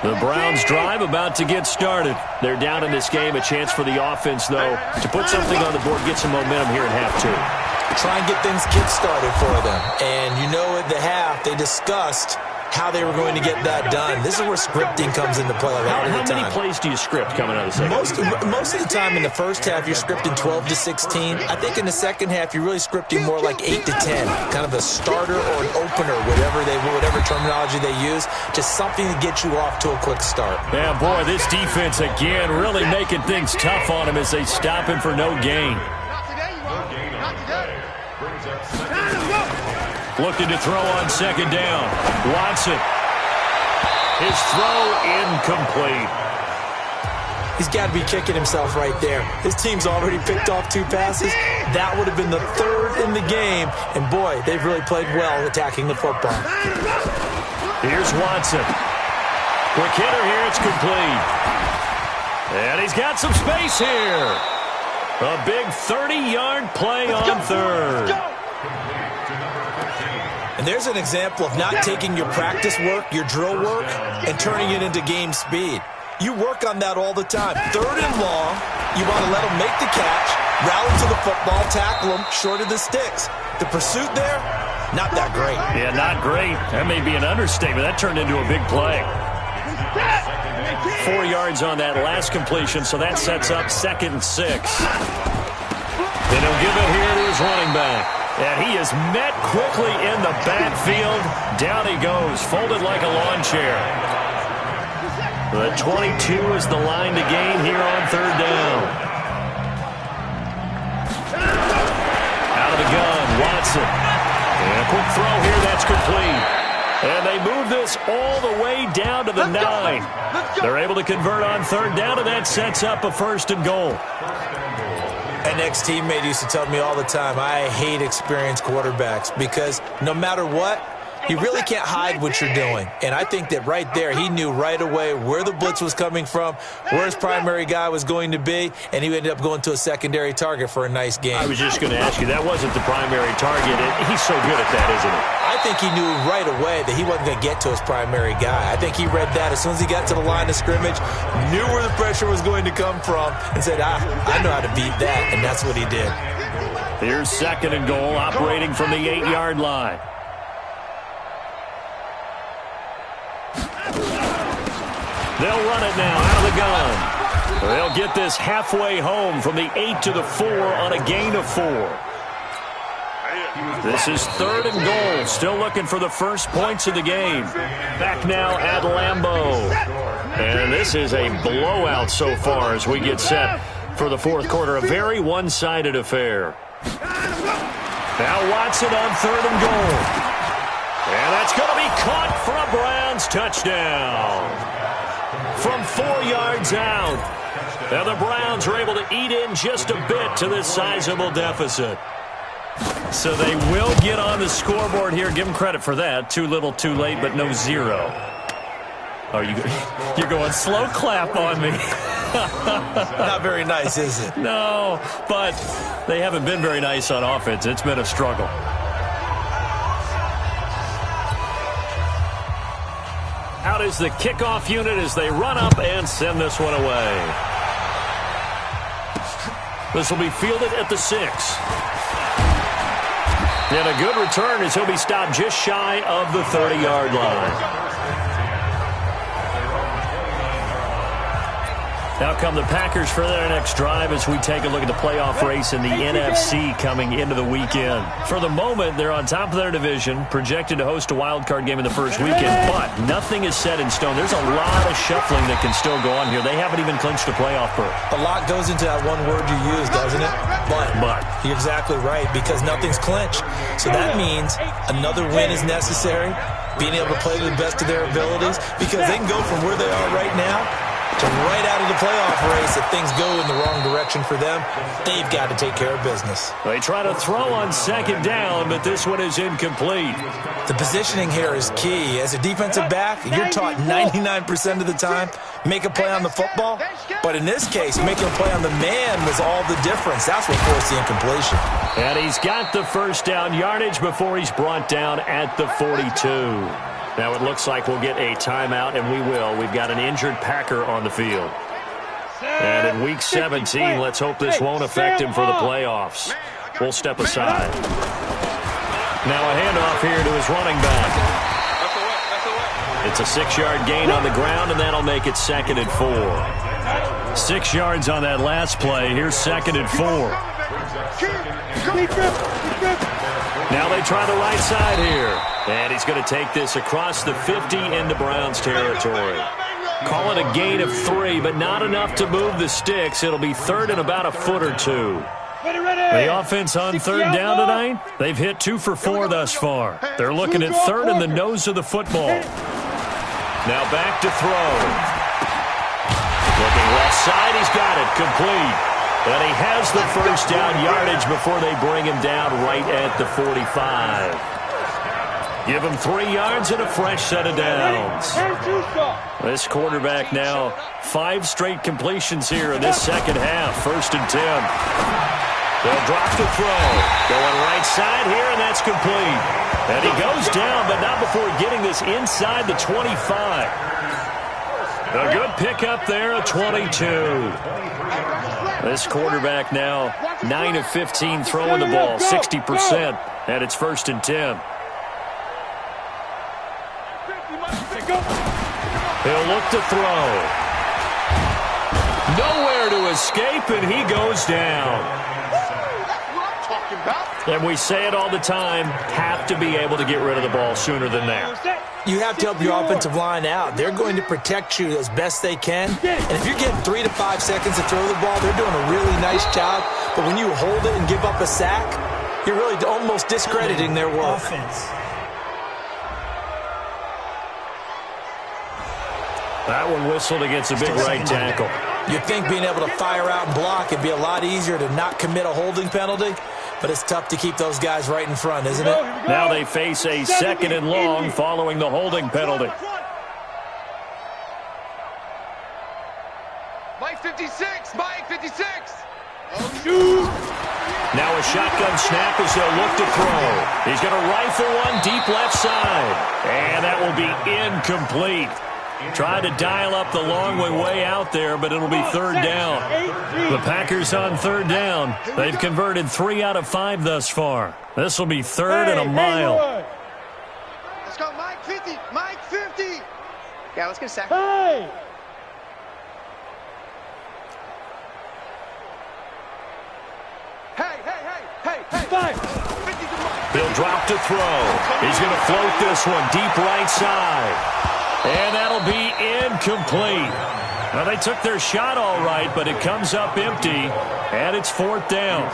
The Browns drive about to get started. They're down in this game. A chance for the offense, though, to put something on the board, get some momentum here at half two. Try and get things kick-started for them. And you know at the half, they discussed how they were going to get that done. This is where scripting comes into play a lot of the time. How many plays do you script coming out of the second? Most of the time in the first half, you're scripting 12 to 16. I think in the second half, you're really scripting more like 8 to 10. Kind of a starter or an opener, whatever terminology they use. Just something to get you off to a quick start. Yeah, boy, this defense, again, really making things tough on him as they stop him for no gain. Looking to throw on second down. Watson. His throw incomplete. He's got to be kicking himself right there. His team's already picked off 2 passes. That would have been the 3rd in the game. And, boy, they've really played well attacking the football. Here's Watson. Quick hitter here. It's complete. And he's got some space here. A big 30-yard play on third. And there's an example of not taking your practice work, your drill work, and turning it into game speed. You work on that all the time. 3rd and long, you want to let them make the catch, rally to the football, tackle them short of the sticks. The pursuit there, not that great. Yeah, not great. That may be an understatement. That turned into a big play. 4 yards on that last completion, so that sets up 2nd and 6. Then he'll give it here to his running back. And he is met quickly in the backfield. Down he goes, folded like a lawn chair. The 22 is the line to gain here on 3rd down. Out of the gun, Watson. And a quick throw here, that's complete. And they move this all the way down to the 9. They're able to convert on 3rd down, and that sets up a 1st and goal. An ex-teammate used to tell me all the time, I hate experienced quarterbacks because no matter what, you really can't hide what you're doing. And I think that right there, he knew right away where the blitz was coming from, where his primary guy was going to be, and he ended up going to a secondary target for a nice game. I was just going to ask you, that wasn't the primary target. He's so good at that, isn't he? I think he knew right away that he wasn't going to get to his primary guy. I think he read that as soon as he got to the line of scrimmage, knew where the pressure was going to come from, and said, I know how to beat that, and that's what he did. Here's 2nd and goal, operating from the 8-yard line. They'll run it now out of the gun. They'll get this halfway home from the 8 to the 4 on a gain of 4. This is 3rd and goal. Still looking for the first points of the game. Back now at Lambeau. And this is a blowout so far as we get set for the 4th quarter. A very one-sided affair. Now Watson on 3rd and goal. And that's going to be caught for a Browns touchdown. From 4 yards out. And the Browns are able to eat in just a bit to this sizable deficit. So they will get on the scoreboard here. Give them credit for that. Too little, too late, but no 0. Oh, you're going slow clap on me. Not very nice, is it? No, but they haven't been very nice on offense. It's been a struggle. Out is the kickoff unit as they run up and send this one away. This will be fielded at the 6. And a good return as he'll be stopped just shy of the 30-yard line. Now come the Packers for their next drive as we take a look at the playoff race in the NFC coming into the weekend. For the moment, they're on top of their division, projected to host a wild-card game in the first weekend, but nothing is set in stone. There's a lot of shuffling that can still go on here. They haven't even clinched a playoff berth. A lot goes into that one word you use, doesn't it? But. You're exactly right, because nothing's clinched. So that means another win is necessary, being able to play to the best of their abilities, because they can go from where they are right now to right out of the playoff race. If things go in the wrong direction for them, they've got to take care of business. They try to throw on second down, but this one is incomplete. The positioning here is key. As a defensive back, you're taught 99% of the time, make a play on the football. But in this case, making a play on the man was all the difference. That's what forced the incompletion. And he's got the first down yardage before he's brought down at the 42. Now it looks like we'll get a timeout, and we will. We've got an injured Packer on the field. And in Week 17, let's hope this won't affect him for the playoffs. We'll step aside. Now a handoff here to his running back. It's a 6-yard gain on the ground, and that'll make it 2nd and 4. 6 yards on that last play. Here's 2nd and 4. Now they try the right side here. And he's going to take this across the 50 into Browns territory. Call it a gain of 3, but not enough to move the sticks. It'll be 3rd and about a foot or 2. The offense on 3rd down tonight, they've hit 2 for 4 thus far. They're looking at 3rd and the nose of the football. Now back to throw. Looking left side, he's got it, complete. And he has the first down yardage before they bring him down right at the 45. Give him 3 yards and a fresh set of downs. This quarterback now 5 straight completions here in this second half. 1st and 10. They'll drop the throw. Going right side here, and that's complete. And he goes down, but not before getting this inside the 25. A good pickup there at 22. This quarterback now 9 of 15 throwing the ball, 60%, and it's 1st and 10. He'll look to throw. Nowhere to escape, and he goes down. And we say it all the time, have to be able to get rid of the ball sooner than that. You have to help your offensive line out. They're going to protect you as best they can. And if you're getting 3 to 5 seconds to throw the ball, they're doing a really nice job. But when you hold it and give up a sack, you're really almost discrediting their work. That one whistled against a big right tackle. You'd think being able to fire out and block would be a lot easier to not commit a holding penalty, but it's tough to keep those guys right in front, isn't it? Now they face a 2nd and long following the holding penalty. Mike 56, Mike 56. Now a shotgun snap as they'll look to throw. He's going to rifle one deep left side. And that will be incomplete. Tried to dial up the long way out there, but it'll be 3rd down. The Packers on 3rd down. They've converted 3 out of 5 thus far. This will be 3rd and a mile. Let's go, Mike 50, Mike 50. Yeah, let's get a sack. Hey! He'll drop to throw. He's going to float this one deep right side. And that'll be incomplete. Well, they took their shot all right, but it comes up empty, and it's 4th down.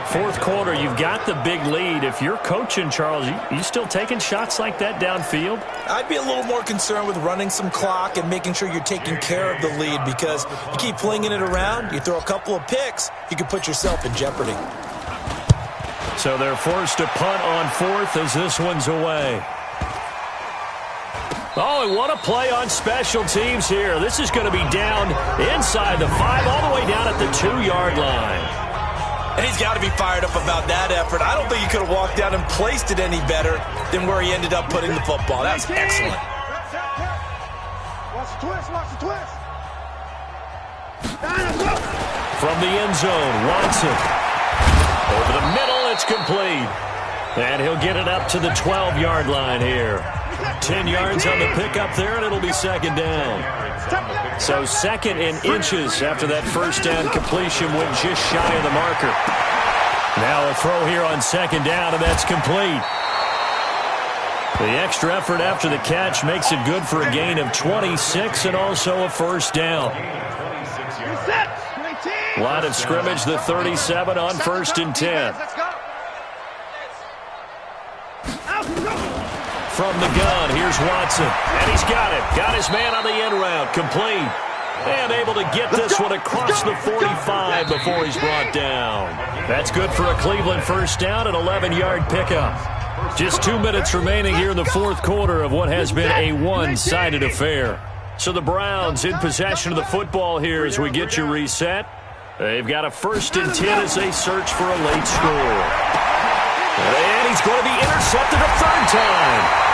4th quarter, you've got the big lead. If you're coaching, Charles, you still taking shots like that downfield? I'd be a little more concerned with running some clock and making sure you're taking care of the lead, because you keep flinging it around, you throw a couple of picks, you can put yourself in jeopardy. So they're forced to punt on 4th as this one's away. Oh, and what a play on special teams here. This is going to be down inside the 5, all the way down at the 2-yard line. And he's got to be fired up about that effort. I don't think he could have walked down and placed it any better than where he ended up putting the football. That's excellent. Watch the twist, watch the twist. From the end zone, Watson. Over the middle, it's complete. And he'll get it up to the 12-yard line here. 10 yards on the pickup there, and it'll be 2nd down. So 2nd in inches after that first down completion went just shy of the marker. Now a throw here on 2nd down, and that's complete. The extra effort after the catch makes it good for a gain of 26 and also a 1st down. Line of scrimmage, the 37 on 1st and 10. From the gun, here's Watson. And he's got it. Got his man on the end route. Complete. And able to get this one across the 45 before he's brought down. That's good for a Cleveland 1st down, an 11-yard pickup. Just 2 minutes remaining here in the 4th quarter of what has been a one-sided affair. So the Browns in possession of the football here as we get you reset. They've got a 1st and 10 as they search for a late score. And he's going to be intercepted a 3rd time.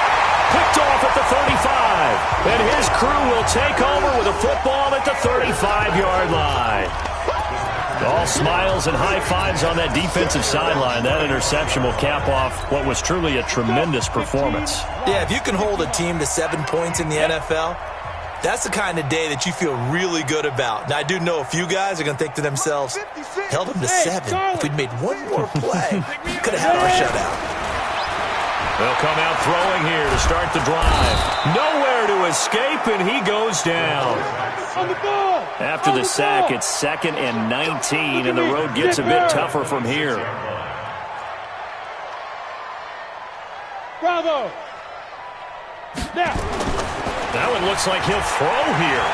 Picked off at the 35. And his crew will take over with a football at the 35-yard line. All smiles and high fives on that defensive sideline. That interception will cap off what was truly a tremendous performance. Yeah, if you can hold a team to 7 points in the NFL, that's the kind of day that you feel really good about. Now, I do know a few guys are going to think to themselves, held them to 7. If we'd made one more play, we could have had our shutout. They'll come out throwing here to start the drive. Nowhere to escape, and he goes down. After the sack, it's 2nd and 19, and the road gets a bit tougher from here. Bravo! Now! Now it looks like he'll throw here.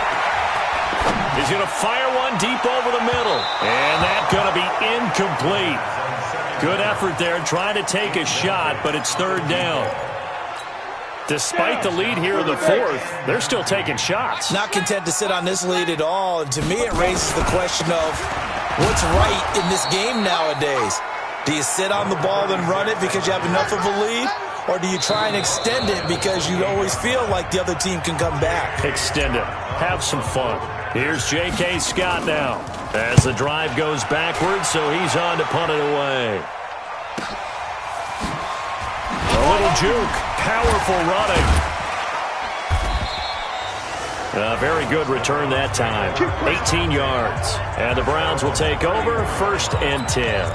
He's going to fire one deep over the middle, and that's going to be incomplete. Good effort there trying to take a shot, but it's 3rd down. Despite the lead here in the 4th, they're still taking shots. Not content to sit on this lead at all. And to me, it raises the question of what's right in this game nowadays. Do you sit on the ball and run it because you have enough of a lead? Or do you try and extend it because you always feel like the other team can come back? Extend it. Have some fun. Here's J.K. Scott now as the drive goes backwards, so he's on to punt it away. A little juke. Powerful running. A very good return that time. 18 yards. And the Browns will take over 1st and 10.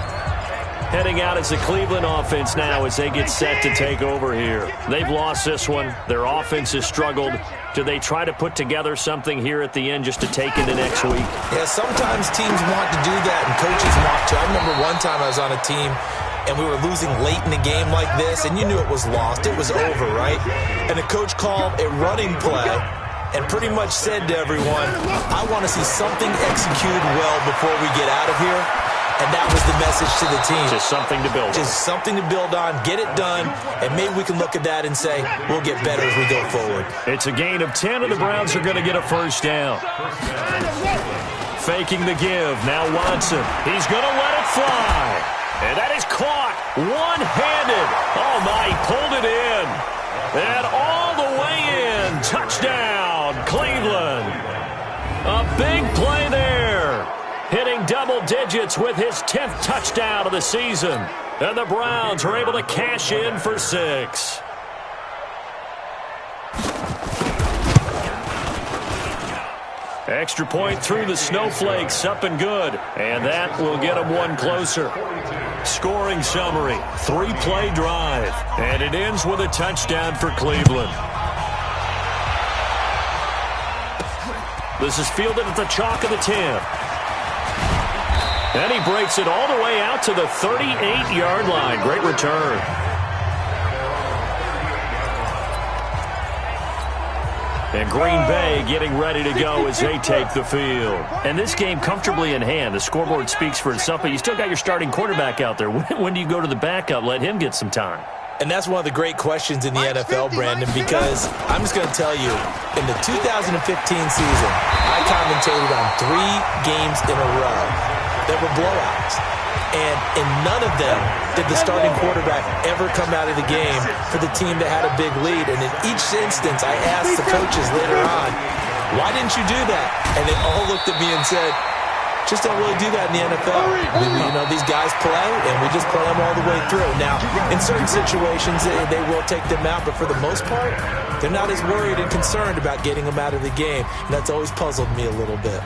Heading out as the Cleveland offense now as they get set to take over here. They've lost this one. Their offense has struggled. Do they try to put together something here at the end just to take into next week? Yeah, sometimes teams want to do that and coaches want to. I remember one time I was on a team and we were losing late in the game like this, and you knew it was lost. It was over, right? And the coach called a running play and pretty much said to everyone, I want to see something executed well before we get out of here. And that was the message to the team. Just something to build on. Just something to build on, get it done, and maybe we can look at that and say, we'll get better as we go forward. It's a gain of 10, and the Browns are going to get a 1st down. Faking the give. Now Watson. He's going to let it fly. And that is caught one-handed. Oh, my, he pulled it in. And all the way in. Touchdown, Cleveland. A big play there. Hitting double digits with his 10th touchdown of the season. And the Browns are able to cash in for 6. Extra point through the snowflakes, up and good. And that will get them one closer. Scoring summary, 3-play drive. And it ends with a touchdown for Cleveland. This is fielded at the chalk of the 10. And he breaks it all the way out to the 38-yard line. Great return. And Green Bay getting ready to go as they take the field. And this game comfortably in hand. The scoreboard speaks for itself, but you still got your starting quarterback out there. When do you go to the backup? Let him get some time. And that's one of the great questions in the NFL, Brandon, because I'm just going to tell you, in the 2015 season, I commentated on 3 games in a row that were blowouts. And in none of them did the starting quarterback ever come out of the game for the team that had a big lead. And in each instance, I asked the coaches later on, why didn't you do that? And they all looked at me and said, just don't really do that in the NFL. You know, these guys play, and we just play them all the way through. Now, in certain situations, they will take them out, but for the most part, they're not as worried and concerned about getting them out of the game. And that's always puzzled me a little bit.